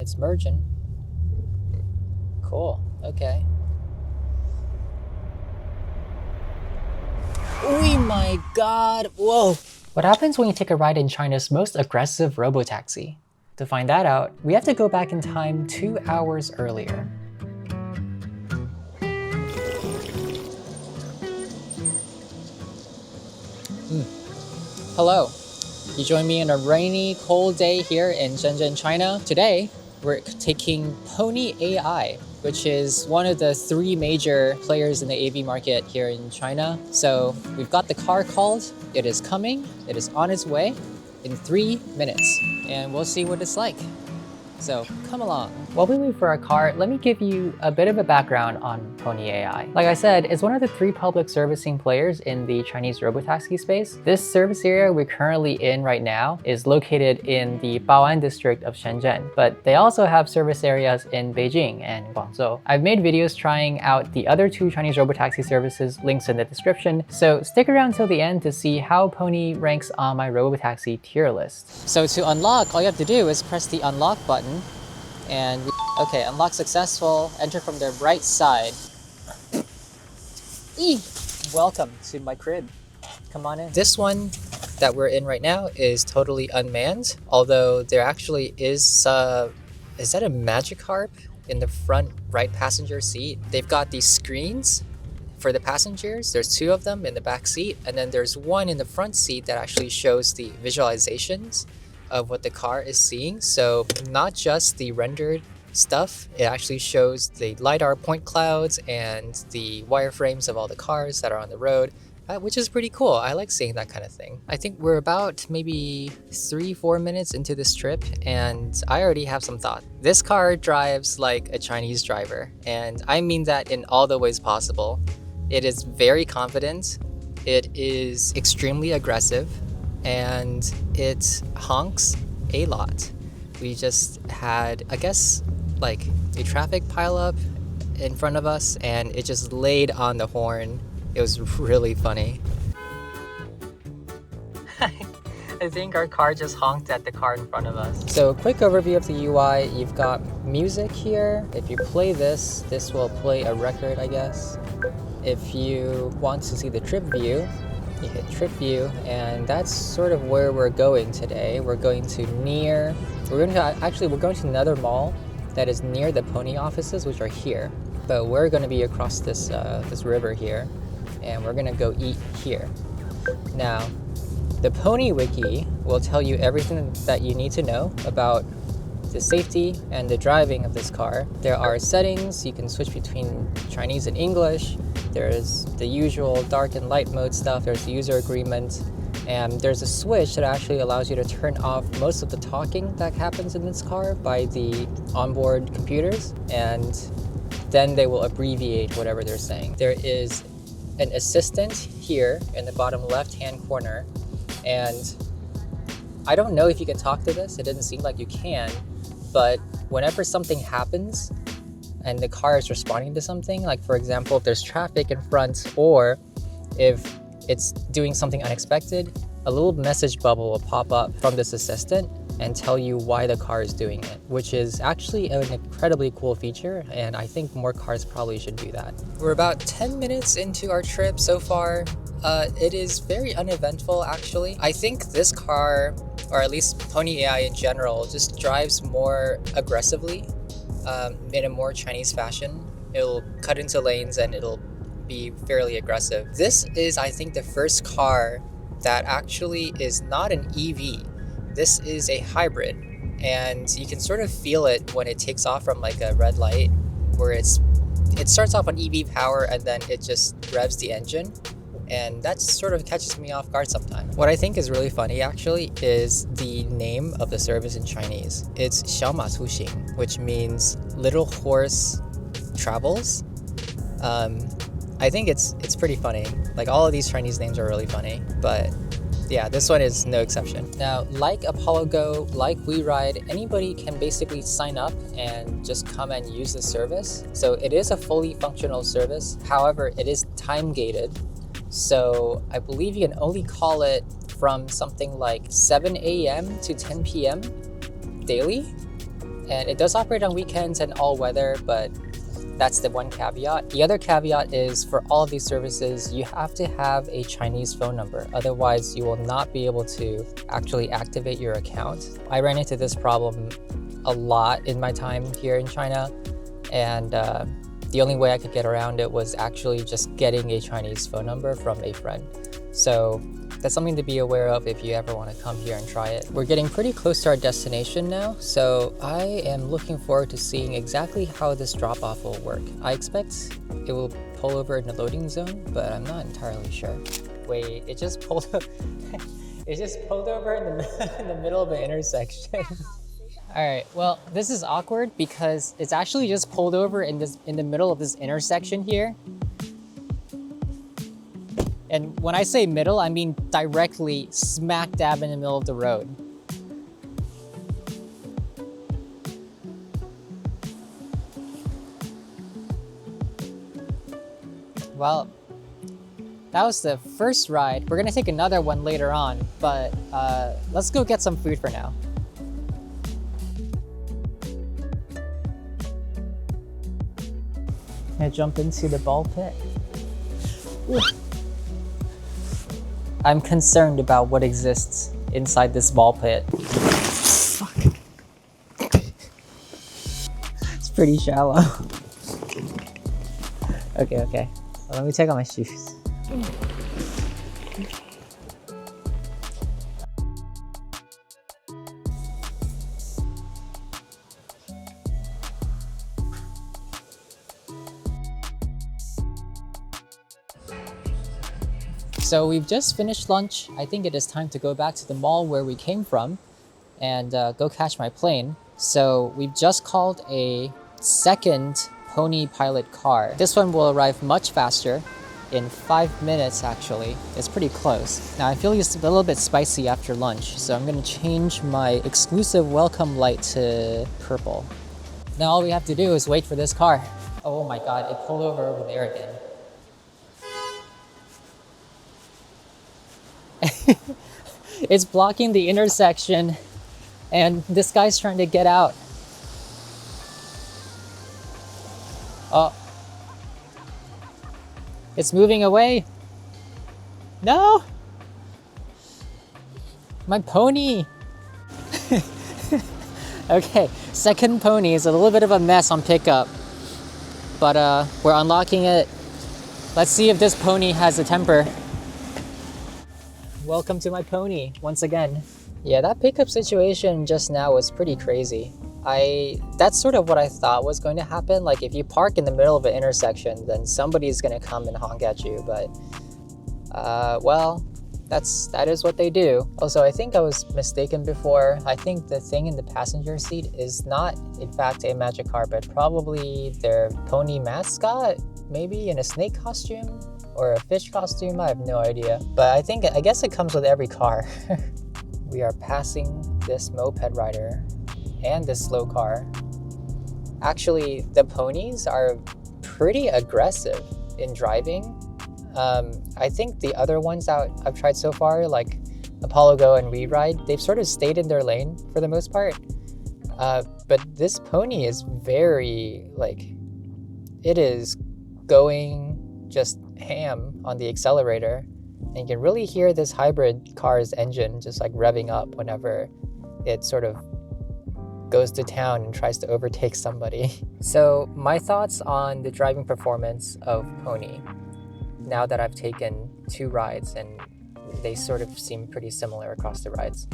it's merging. Cool. Okay. Oh my god! Whoa! What happens when you take a ride in China's most aggressive robotaxi? To find that out, we have to go back in time 2 hours earlier. Hello. You join me on a rainy, cold day here in Shenzhen, China. Today, we're taking Pony.ai, which is one of the 3 major players in the AV market here in China. So we've got the car called, it is coming, it is on its way in 3 minutes, and we'll see what it's like. So come along. While we wait for our car, let me give you a bit of a background on Pony.ai. Like I said, it's one of the 3 public servicing players in the Chinese robotaxi space. This service area we're currently in right now is located in the Bao'an district of Shenzhen, but they also have service areas in Beijing and Guangzhou. I've made videos trying out the other 2 Chinese robotaxi services, links in the description, so stick around till the end to see how Pony ranks on my robotaxi tier list. So to unlock, all you have to do is press the unlock button. And okay, unlock successful, enter from the right side. Welcome to my crib. Come on in. This one that we're in right now is totally unmanned, although there actually is that a magic harp in the front right passenger seat? They've got these screens for the passengers. There's 2 of them in the back seat, and then there's one in the front seat that actually shows the visualizations of what the car is seeing. So not just the rendered stuff, it actually shows the LiDAR point clouds and the wireframes of all the cars that are on the road, which is pretty cool. I like seeing that kind of thing. I think we're about maybe 3-4 minutes into this trip, and I already have some thought. This car drives like a Chinese driver, and I mean that in all the ways possible. It is very confident, it is extremely aggressive, and it honks a lot. We just had, I guess, like a traffic pileup in front of us, and it just laid on the horn. It was really funny. I think our car just honked at the car in front of us. So quick overview of the UI. You've got music here. If you play this will play a record, I guess. If you want to see the trip view, you hit trip view, and that's sort of where we're going today. We're going to another mall that is near the Pony offices, which are here. But we're going to be across this river here, and we're going to go eat here. Now, the Pony Wiki will tell you everything that you need to know about the safety and the driving of this car. There are settings. You can switch between Chinese and English. There's the usual dark and light mode stuff. There's the user agreement. And there's a switch that actually allows you to turn off most of the talking that happens in this car by the onboard computers. And then they will abbreviate whatever they're saying. There is an assistant here in the bottom left-hand corner. And I don't know if you can talk to this. It doesn't seem like you can. But whenever something happens, and the car is responding to something, like for example, if there's traffic in front, or if it's doing something unexpected, a little message bubble will pop up from this assistant and tell you why the car is doing it, which is actually an incredibly cool feature, and I think more cars probably should do that. We're about 10 minutes into our trip so far. It is very uneventful, actually. I think this car, or at least Pony.ai in general, just drives more aggressively. In a more Chinese fashion. It'll cut into lanes and it'll be fairly aggressive. This is, I think, the first car that actually is not an EV. This is a hybrid, and you can sort of feel it when it takes off from like a red light, where it starts off on EV power and then it just revs the engine. And that sort of catches me off guard sometimes. What I think is really funny actually is the name of the service in Chinese. It's 小马出行, which means little horse travels. I think it's pretty funny. Like all of these Chinese names are really funny, but yeah, this one is no exception. Now, like Apollo Go, like WeRide, anybody can basically sign up and just come and use the service. So it is a fully functional service. However, it is time gated. So I believe you can only call it from something like 7 a.m. to 10 p.m. daily. And it does operate on weekends and all weather, but that's the one caveat. The other caveat is for all of these services, you have to have a Chinese phone number. Otherwise, you will not be able to actually activate your account. I ran into this problem a lot in my time here in China, and the only way I could get around it was actually just getting a Chinese phone number from a friend. So that's something to be aware of if you ever want to come here and try it. We're getting pretty close to our destination now, so I am looking forward to seeing exactly how this drop-off will work. I expect it will pull over in the loading zone, but I'm not entirely sure. Wait, it just pulled over in the middle of an intersection. All right, well, this is awkward because it's actually just pulled over in the middle of this intersection here. And when I say middle, I mean directly smack dab in the middle of the road. Well, that was the first ride. We're gonna take another one later on, but let's go get some food for now. I jump into the ball pit. Ooh. I'm concerned about what exists inside this ball pit. Fuck. It's pretty shallow. Okay. Well, let me take off my shoes. So we've just finished lunch. I think it is time to go back to the mall where we came from and go catch my plane. So we've just called a second Pony.pilot car. This one will arrive much faster, in 5 minutes actually. It's pretty close. Now I feel it's a little bit spicy after lunch, so I'm gonna change my exclusive welcome light to purple. Now all we have to do is wait for this car. Oh my God, it pulled over there again. It's blocking the intersection and this guy's trying to get out. Oh, it's moving away. No, my pony. Okay, second pony is a little bit of a mess on pickup, but we're unlocking it. Let's see if this pony has a temper. Welcome to my pony once again. Yeah, that pickup situation just now was pretty crazy. That's sort of what I thought was going to happen. Like if you park in the middle of an intersection, then somebody's gonna come and honk at you. But well, that is what they do. Also, I think I was mistaken before. I think the thing in the passenger seat is not in fact a magic carpet, probably their pony mascot, maybe in a snake costume or a fish costume, I have no idea. But I guess it comes with every car. We are passing this moped rider and this slow car. Actually, the ponies are pretty aggressive in driving. I think the other ones that I've tried so far, like Apollo Go and We Ride, they've sort of stayed in their lane for the most part. But this pony is very, it is going just ham on the accelerator, and you can really hear this hybrid car's engine just revving up whenever it sort of goes to town and tries to overtake somebody. So my thoughts on the driving performance of Pony, now that I've taken 2 rides and they sort of seem pretty similar across the rides.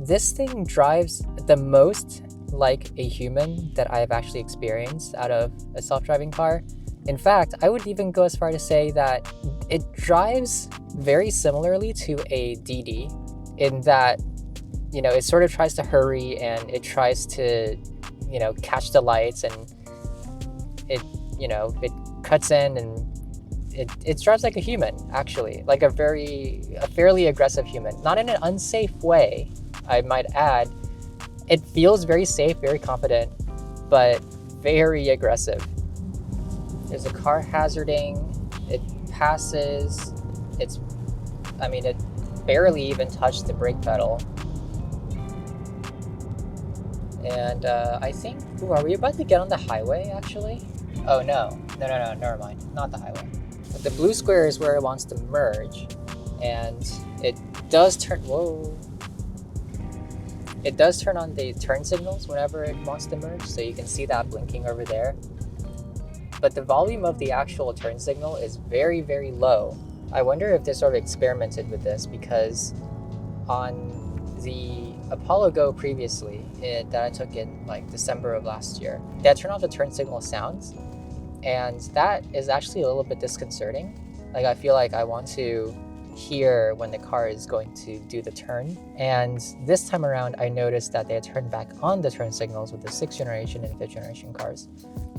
This thing drives the most like a human that I have actually experienced out of a self-driving car. In fact, I would even go as far to say that it drives very similarly to a DD in that, it sort of tries to hurry and it tries to, catch the lights, and it cuts in and it drives like a human, actually, like a fairly aggressive human, not in an unsafe way, I might add. It feels very safe, very confident, but very aggressive. There's a car hazarding, it passes, it barely even touched the brake pedal. And I think, ooh, are we about to get on the highway actually? Oh no, never mind, not the highway. But the blue square is where it wants to merge, and it does turn, whoa. It does turn on the turn signals whenever it wants to merge, so you can see that blinking over there. But the volume of the actual turn signal is very, very low. I wonder if they sort of experimented with this, because on the Apollo Go previously, that I took in like December of last year, they had turned off the turn signal sounds, and that is actually a little bit disconcerting. Like, I feel like I want to hear when the car is going to do the turn. And this time around, I noticed that they had turned back on the turn signals with the 6th generation and 5th generation cars.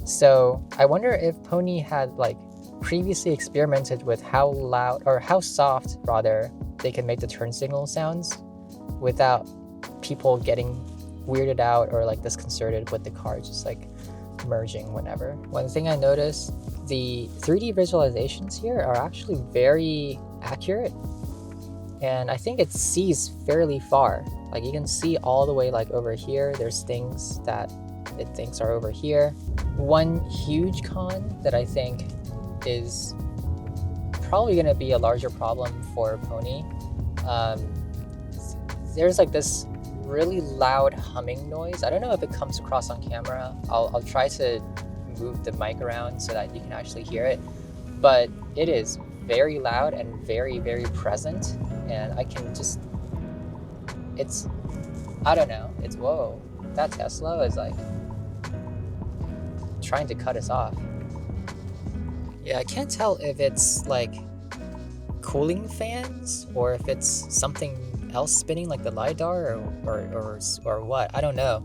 So I wonder if Pony had like previously experimented with how loud, or how soft rather, they can make the turn signal sounds without people getting weirded out or like disconcerted with the car just like merging whenever. One thing I noticed, the 3D visualizations here are actually very accurate, and I think it sees fairly far. Like, you can see all the way like over here. There's things that it thinks are over here. One huge con that I think is probably going to be a larger problem for Pony, there's like this really loud humming noise. I don't know if it comes across on camera. I'll try to move the mic around so that you can actually hear it, but it is very loud and very, very present, and I can just, it's, I don't know, it's, whoa, that Tesla is like trying to cut us off. Yeah, I can't tell if it's like cooling fans or if it's something else spinning, like the LiDAR or what, I don't know.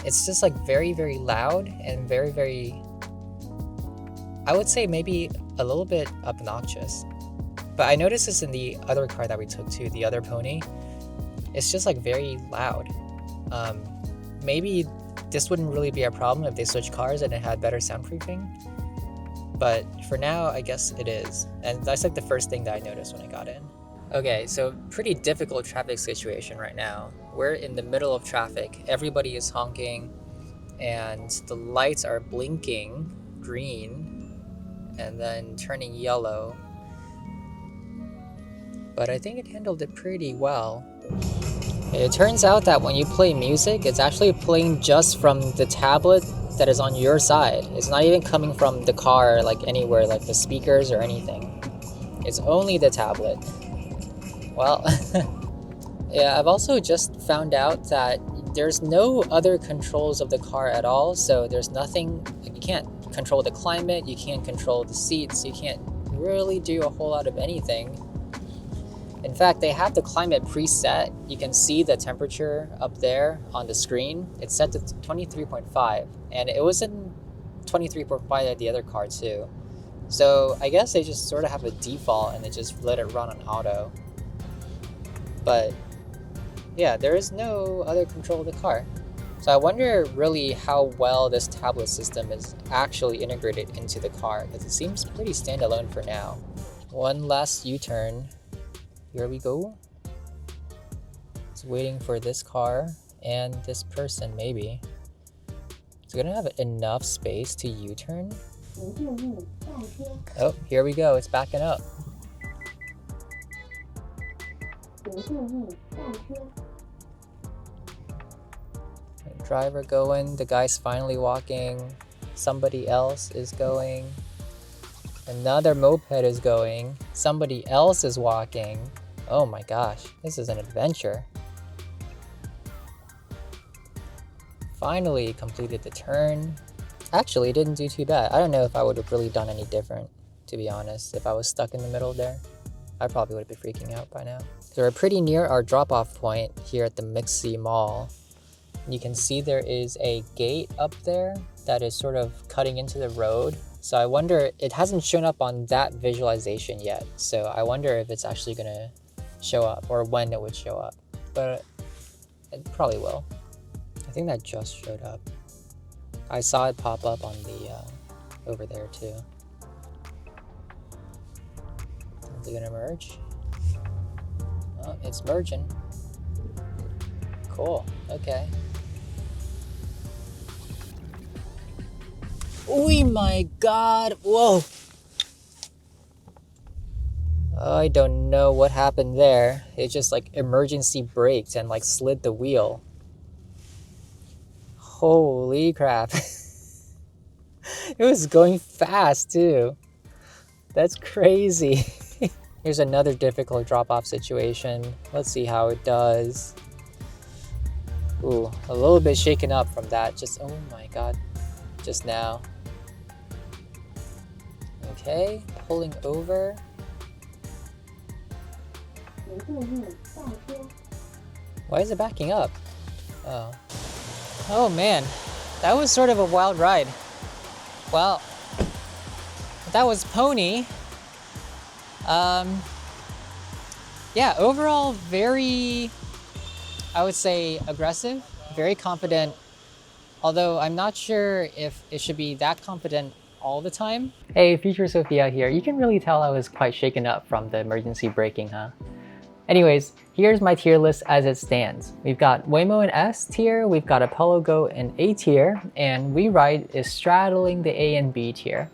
It's just like very, very loud and very, very, I would say maybe a little bit obnoxious. But I noticed this in the other car that we took too, the other Pony. It's just like very loud. Maybe this wouldn't really be a problem if they switched cars and it had better soundproofing. But for now, I guess it is. And that's like the first thing that I noticed when I got in. Okay, so pretty difficult traffic situation right now. We're in the middle of traffic. Everybody is honking and the lights are blinking green and then turning yellow. But I think it handled it pretty well. It turns out that when you play music, it's actually playing just from the tablet that is on your side. It's not even coming from the car, like anywhere, like the speakers or anything. It's only the tablet. Well, yeah, I've also just found out that there's no other controls of the car at all. So there's nothing, like, you can't control the climate, you can't control the seats, you can't really do a whole lot of anything. In fact, they have the climate preset. You can see the temperature up there on the screen. It's set to 23.5, and it was in 23.5 at the other car too. So I guess they just sort of have a default and they just let it run on auto. But yeah, there is no other control of the car. So I wonder really how well this tablet system is actually integrated into the car, because it seems pretty standalone for now. One last U-turn. Here we go. It's waiting for this car and this person, maybe. It's gonna have enough space to U-turn. Oh, here we go. It's backing up. Driver going. The guy's finally walking. Somebody else is going. Another moped is going. Somebody else is walking. Oh my gosh, this is an adventure. Finally completed the turn. Actually, it didn't do too bad. I don't know if I would have really done any different, to be honest. If I was stuck in the middle there, I probably would have been freaking out by now. So we're pretty near our drop-off point here at the Mixi Mall. You can see there is a gate up there that is sort of cutting into the road. So I wonder, it hasn't shown up on that visualization yet. So I wonder if it's actually gonna show up or when it would show up. But it probably will. I think that just showed up. I saw it pop up on the, over there too. Is it gonna merge? Oh, it's merging. Cool, okay. Oh my god, whoa. I don't know what happened there. It just like emergency braked and like slid the wheel. Holy crap. It was going fast too. That's crazy. Here's another difficult drop-off situation. Let's see how it does. Ooh, a little bit shaken up from that. Just, oh my god, just now. Okay, pulling over. Why is it backing up? Oh. Oh man, that was sort of a wild ride. Well, that was Pony. Yeah, overall very, I would say aggressive, very confident. Although I'm not sure if it should be that confident all the time. Hey, Future Sophia here. You can really tell I was quite shaken up from the emergency braking, huh? Anyways, here's my tier list as it stands. We've got Waymo in S tier, we've got Apollo Go in A tier, and WeRide is straddling the A and B tier.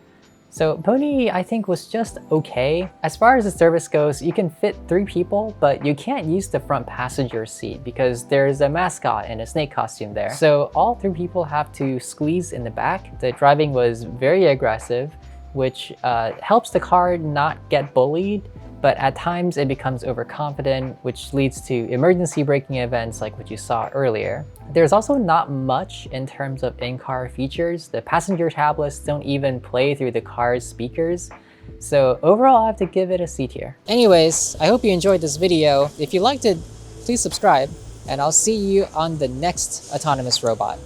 So Pony, I think, was just okay. As far as the service goes, you can fit 3 people, but you can't use the front passenger seat because there's a mascot in a snake costume there. So all 3 people have to squeeze in the back. The driving was very aggressive, which helps the car not get bullied, but at times it becomes overconfident, which leads to emergency braking events like what you saw earlier. There's also not much in terms of in-car features. The passenger tablets don't even play through the car's speakers. So overall, I have to give it a C tier. Anyways, I hope you enjoyed this video. If you liked it, please subscribe, and I'll see you on the next autonomous robot.